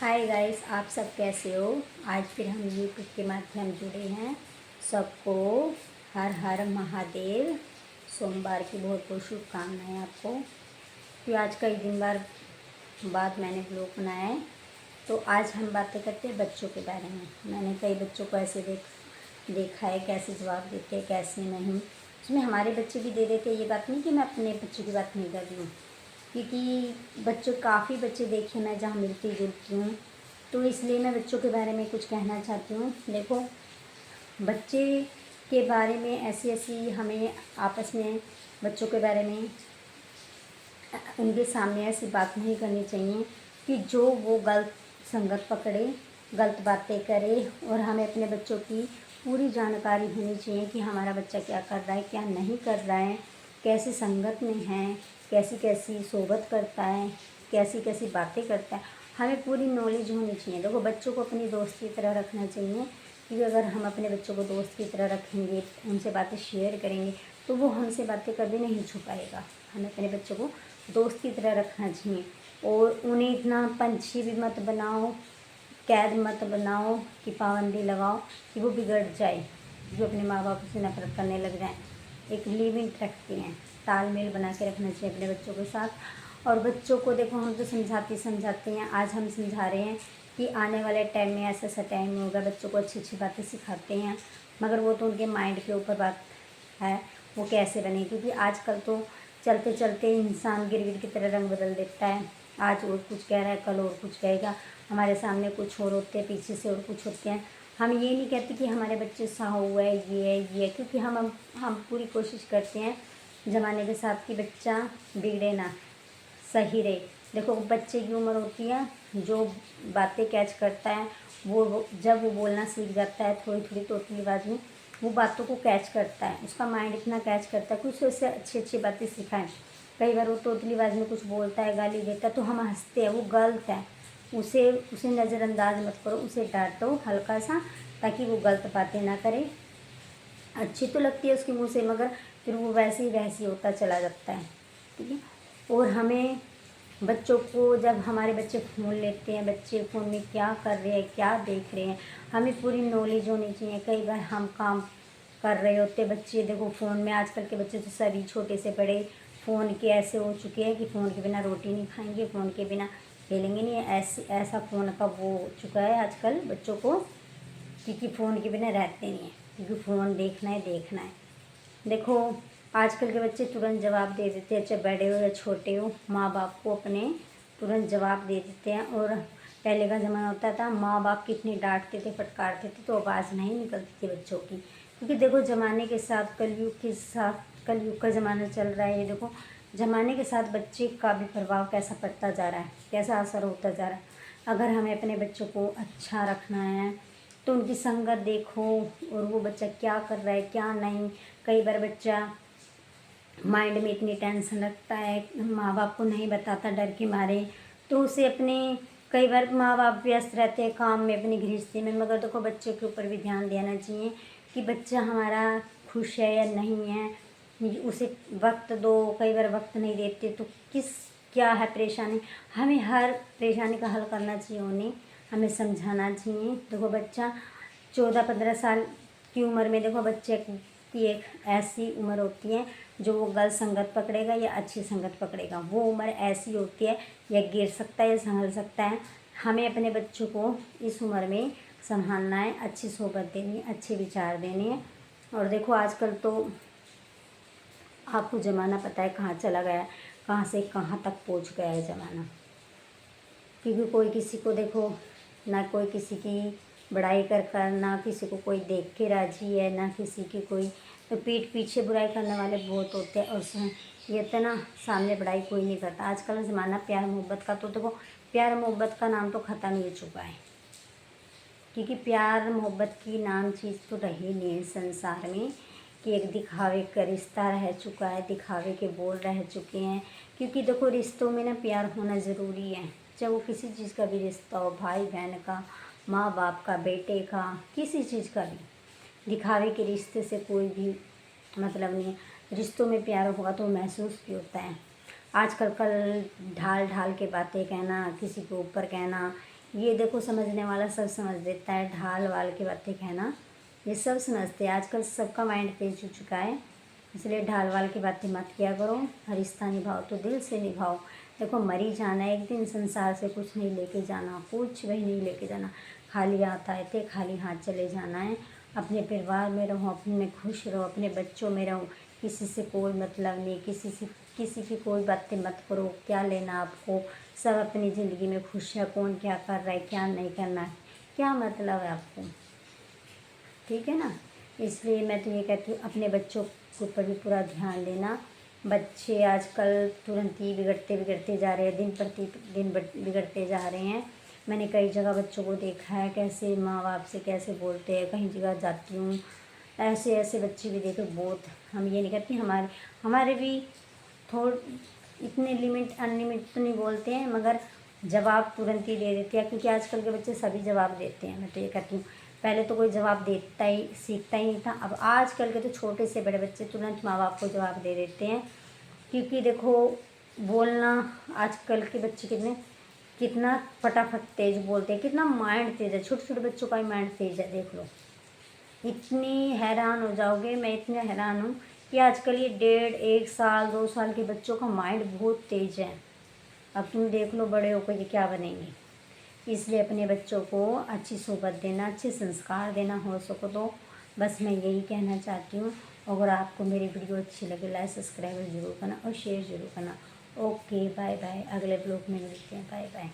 Hi guys, आप सब कैसे हो। आज फिर हम यूट्यूब के माध्यम जुड़े हैं। सबको हर हर महादेव। सोमवार की बहुत बहुत शुभकामनाएं आपको। तो आज कई दिन बाद मैंने ब्लॉग बनाया है। तो आज हम बातें करते हैं बच्चों के बारे में। मैंने कई बच्चों को ऐसे देखा है कैसे जवाब देते हैं कैसे नहीं। उसमें हमारे बच्चे भी दे देते हैं। ये बात नहीं कि मैं अपने बच्चों की बात नहीं कर रही हूँ, क्योंकि काफ़ी बच्चे देखे मैं जहाँ मिलती जुलती हूँ, तो इसलिए मैं बच्चों के बारे में कुछ कहना चाहती हूँ। देखो, बच्चे के बारे में ऐसी ऐसी हमें आपस में बच्चों के बारे में उनके सामने ऐसी बात नहीं करनी चाहिए कि जो वो गलत संगत पकड़े, गलत बातें करे। और हमें अपने बच्चों की पूरी जानकारी होनी चाहिए कि हमारा बच्चा क्या कर रहा है क्या नहीं कर रहा है, कैसी संगत में है, कैसी कैसी सोबत करता है, कैसी कैसी बातें करता है। हमें पूरी नॉलेज होनी चाहिए। देखो, बच्चों को अपनी दोस्त की तरह रखना चाहिए, क्योंकि अगर हम अपने बच्चों को दोस्त की तरह रखेंगे, उनसे बातें शेयर करेंगे, तो वो हमसे बातें कभी नहीं छुपाएगा। हमें अपने बच्चों को दोस्त की तरह रखना चाहिए और उन्हें इतना पंछी भी मत बनाओ, कैद मत बनाओ कि पाबंदी लगाओ कि वो बिगड़ जाए, जो अपने माँ बाप से नफरत करने लग जाए। एक लिमिट रखते हैं, तालमेल बना के रखना चाहिए अपने बच्चों के साथ। और बच्चों को देखो, हम तो समझाते हैं। आज हम समझा रहे हैं कि आने वाले टाइम में ऐसा ऐसा टाइम होगा। बच्चों को अच्छी अच्छी बातें सिखाते हैं, मगर वो तो उनके माइंड के ऊपर बात है वो कैसे बने। क्योंकि आजकल तो चलते चलते इंसान गिरगिट की तरह रंग बदल देता है। आज वो कुछ कह रहा है, कल और कुछ कहेगा। हमारे सामने कुछ और होते हैं, पीछे से और कुछ होते हैं। हम ये नहीं कहते कि हमारे बच्चे साहू है, ये है, क्योंकि हम पूरी कोशिश करते हैं ज़माने के साथ कि बच्चा बिगड़े ना, सही रहे। देखो, बच्चे की उम्र होती है, जो बातें कैच करता है वो जब वो बोलना सीख जाता है थोड़ी थोड़ी तोतली आवाज़ में, वो बातों को कैच करता है। उसका माइंड इतना कैच करता है कि उसे उससे अच्छी अच्छी बातें सिखाएं। कई बार वो तोतली आवाज़ में कुछ बोलता है, गाली देता है, तो हम हंसते हैं, वो गलत है। उसे नज़रअंदाज मत करो, उसे डांटो हल्का सा, ताकि वो गलत बातें ना करे। अच्छी तो लगती है उसके मुंह से, मगर फिर वो वैसे ही होता चला जाता है। ठीक है। और हमें बच्चों को, जब हमारे बच्चे फ़ोन लेते हैं, बच्चे फ़ोन में क्या कर रहे हैं क्या देख रहे हैं, हमें पूरी नॉलेज होनी चाहिए। कई बार हम काम कर रहे होते, बच्चे देखो फ़ोन में, आजकल के बच्चे तो सभी छोटे से बड़े फ़ोन के ऐसे हो चुके हैं कि फ़ोन के बिना रोटी नहीं खाएंगे, फ़ोन के बिना खेलेंगे नहीं। ऐसा फ़ोन का वो हो चुका है आजकल बच्चों को, क्योंकि फ़ोन के बिना रहते नहीं हैं, क्योंकि फ़ोन देखना है। देखो, आजकल के बच्चे तुरंत जवाब दे देते हैं, चाहे बड़े हो या छोटे हो, माँ बाप को अपने तुरंत जवाब दे देते हैं। और पहले का ज़माना होता था, माँ बाप कितनी डांटते थे, फटकारते थे, तो आवाज़ नहीं निकलती थी बच्चों की। क्योंकि देखो, ज़माने के साथ, कलयुग का ज़माना चल रहा है। ये देखो, ज़माने के साथ बच्चे का भी प्रभाव कैसा पड़ता जा रहा है, कैसा असर होता जा रहा है। अगर हमें अपने बच्चों को अच्छा रखना है तो उनकी संगत देखो, और वो बच्चा क्या कर रहा है क्या नहीं। कई बार बच्चा माइंड में इतनी टेंशन रखता है, माँ बाप को नहीं बताता डर के मारे, तो उसे अपने, कई बार माँ बाप व्यस्त रहते हैं काम में, अपनी गृहस्थी में, मगर देखो बच्चों के ऊपर भी ध्यान देना चाहिए कि बच्चा हमारा खुश है या नहीं है। उसे वक्त दो। कई बार वक्त नहीं देते तो क्या है परेशानी, हमें हर परेशानी का हल करना चाहिए उन्हें, हमें समझाना चाहिए। देखो, बच्चा 14-15 साल की उम्र में, देखो बच्चे की एक ऐसी उम्र होती है जो वो गलत संगत पकड़ेगा या अच्छी संगत पकड़ेगा। वो उम्र ऐसी होती है, या गिर सकता है या संभल सकता है। हमें अपने बच्चों को इस उम्र में संभालना है, अच्छी सोबत देनी है, अच्छे विचार देने हैं। और देखो, आजकल तो आपको ज़माना पता है कहाँ चला गया, कहाँ से कहाँ तक पहुँच गया है ज़माना। क्योंकि कोई किसी को, देखो, ना कोई किसी की बड़ाई कर ना किसी को कोई देख के राजी है, ना किसी की कोई, तो पीठ पीछे बुराई करने वाले बहुत होते हैं। और ये तो ना, सामने बड़ाई कोई नहीं करता। आजकल ज़माना प्यार मोहब्बत का, तो देखो प्यार मोहब्बत का नाम तो ख़त्म ही हो चुका है, क्योंकि प्यार मोहब्बत की नाम चीज़ तो रही नहीं है संसार में, कि एक दिखावे का रिश्ता रह चुका है, दिखावे के बोल रह चुके हैं। क्योंकि देखो, रिश्तों में ना प्यार होना ज़रूरी है, चाहे वो किसी चीज़ का भी रिश्ता हो, भाई बहन का, माँ बाप का, बेटे का, किसी चीज़ का भी। दिखावे के रिश्ते से कोई भी मतलब नहीं है। रिश्तों में प्यार होगा तो महसूस भी होता है। आजकल ढाल ढाल के बातें कहना, किसी के ऊपर कहना, ये देखो समझने वाला सब समझ लेता है, ढाल वाल की बातें कहना ये सब समझते हैं। आजकल सबका माइंड तेज हो चुका है, इसलिए ढाल वाल की बातें मत किया करो। रिश्ता निभाओ तो दिल से निभाओ। देखो मरी जाना एक दिन, संसार से कुछ नहीं लेके जाना, कुछ भी नहीं लेके जाना। खाली हाथ आए थे, खाली हाथ चले जाना है। अपने परिवार में रहो, अपने में खुश रहो, अपने बच्चों में रहो। किसी से कोई मतलब नहीं, किसी की कोई बातें मत करो। क्या लेना आपको, सब अपनी ज़िंदगी में खुश है। कौन क्या कर रहा है, क्या नहीं करना है, क्या मतलब है आपको, ठीक है ना। इसलिए मैं तो ये कहती हूँ अपने बच्चों के ऊपर भी पूरा ध्यान देना। बच्चे आजकल तुरंत ही बिगड़ते जा रहे हैं, दिन प्रतिदिन बिगड़ते जा रहे हैं। मैंने कई जगह बच्चों को देखा है कैसे माँ बाप से कैसे बोलते हैं। कहीं जगह जाती हूँ, ऐसे ऐसे बच्चे भी देखे बहुत। हम ये नहीं कहते, हमारे भी थोड़ इतने लिमिट अनलिमिट तो नहीं बोलते हैं, मगर जवाब तुरंत ही दे देते हैं। क्योंकि आजकल के बच्चे सभी जवाब देते हैं। मैं तो ये कहती हूँ पहले तो कोई जवाब देता ही सीखता ही नहीं था। अब आजकल के तो छोटे से बड़े बच्चे तुरंत माँ बाप को जवाब दे देते हैं। क्योंकि देखो बोलना, आजकल के बच्चे कितना फटाफट तेज बोलते हैं, कितना माइंड तेज है। छोटे छोटे बच्चों का ही माइंड तेज है, देख लो। इतनी हैरान हो जाओगे, मैं इतने हैरान हूँ कि आजकल ये 1.5 1 साल 2 साल के बच्चों का माइंड बहुत तेज है। अब तुम देख लो बड़े होकर ये क्या बनेंगे। इसलिए अपने बच्चों को अच्छी सोबत देना, अच्छे संस्कार देना हो सको तो। बस मैं यही कहना चाहती हूँ। अगर आपको मेरी वीडियो अच्छी लगे लाइक सब्सक्राइब ज़रूर करना और शेयर ज़रूर करना। ओके बाय बाय, अगले ब्लॉग में मिलते हैं। Bye bye.